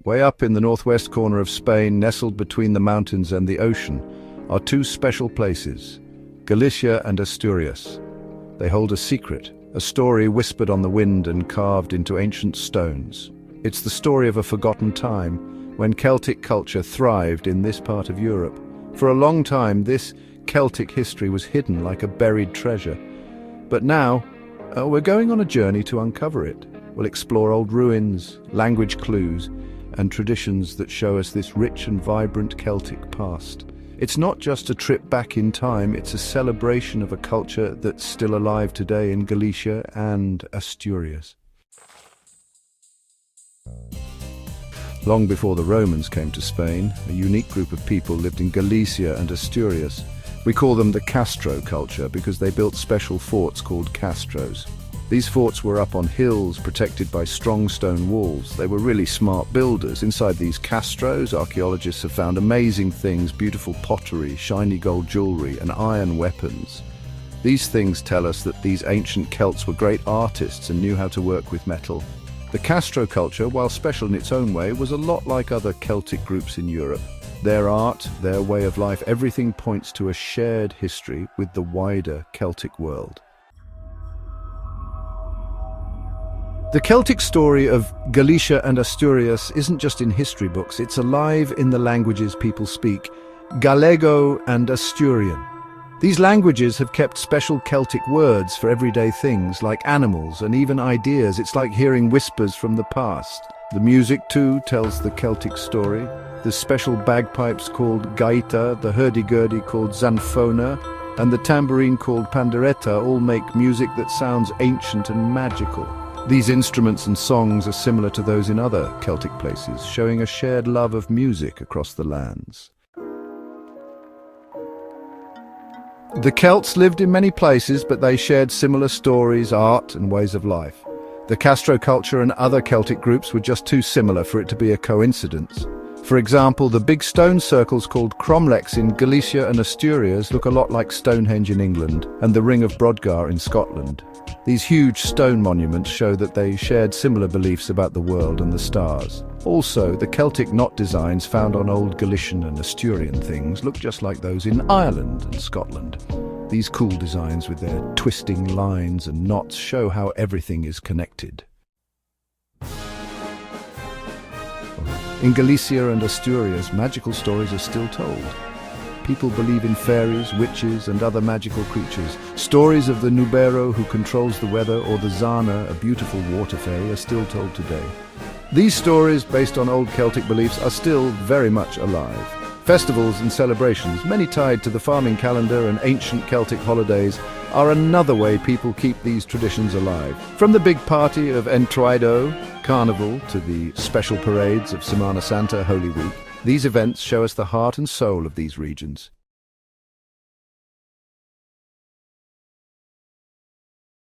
Way up in the northwest corner of Spain, nestled between the mountains and the ocean, are two special places, Galicia and Asturias. They hold a secret, a story whispered on the wind and carved into ancient stones. It's the story of a forgotten time, when Celtic culture thrived in this part of Europe. For a long time, this Celtic history was hidden like a buried treasure. But now, we're going on a journey to uncover it. We'll explore old ruins, language clues, and traditions that show us this rich and vibrant Celtic past. It's not just a trip back in time, it's a celebration of a culture that's still alive today in Galicia and Asturias. Long before the Romans came to Spain, a unique group of people lived in Galicia and Asturias. We call them the Castro culture because they built special forts called castros. These forts were up on hills, protected by strong stone walls. They were really smart builders. Inside these castros, archaeologists have found amazing things, beautiful pottery, shiny gold jewelry, and iron weapons. These things tell us that these ancient Celts were great artists and knew how to work with metal. The Castro culture, while special in its own way, was a lot like other Celtic groups in Europe. Their art, their way of life, everything points to a shared history with the wider Celtic world. The Celtic story of Galicia and Asturias isn't just in history books, it's alive in the languages people speak, Gallego and Asturian. These languages have kept special Celtic words for everyday things like animals and even ideas. It's like hearing whispers from the past. The music too tells the Celtic story. The special bagpipes called gaita, the hurdy-gurdy called zanfona, and the tambourine called pandereta all make music that sounds ancient and magical. These instruments and songs are similar to those in other Celtic places, showing a shared love of music across the lands. The Celts lived in many places, but they shared similar stories, art, and ways of life. The Castro culture and other Celtic groups were just too similar for it to be a coincidence. For example, the big stone circles called cromlechs in Galicia and Asturias look a lot like Stonehenge in England and the Ring of Brodgar in Scotland. These huge stone monuments show that they shared similar beliefs about the world and the stars. Also, the Celtic knot designs found on old Galician and Asturian things look just like those in Ireland and Scotland. These cool designs with their twisting lines and knots show how everything is connected. In Galicia and Asturias, magical stories are still told. People believe in fairies, witches, and other magical creatures. Stories of the Nubero who controls the weather or the Zana, a beautiful water fairy, are still told today. These stories, based on old Celtic beliefs, are still very much alive. Festivals and celebrations, many tied to the farming calendar and ancient Celtic holidays, are another way people keep these traditions alive. From the big party of Entroido, Carnival, to the special parades of Semana Santa, Holy Week, these events show us the heart and soul of these regions.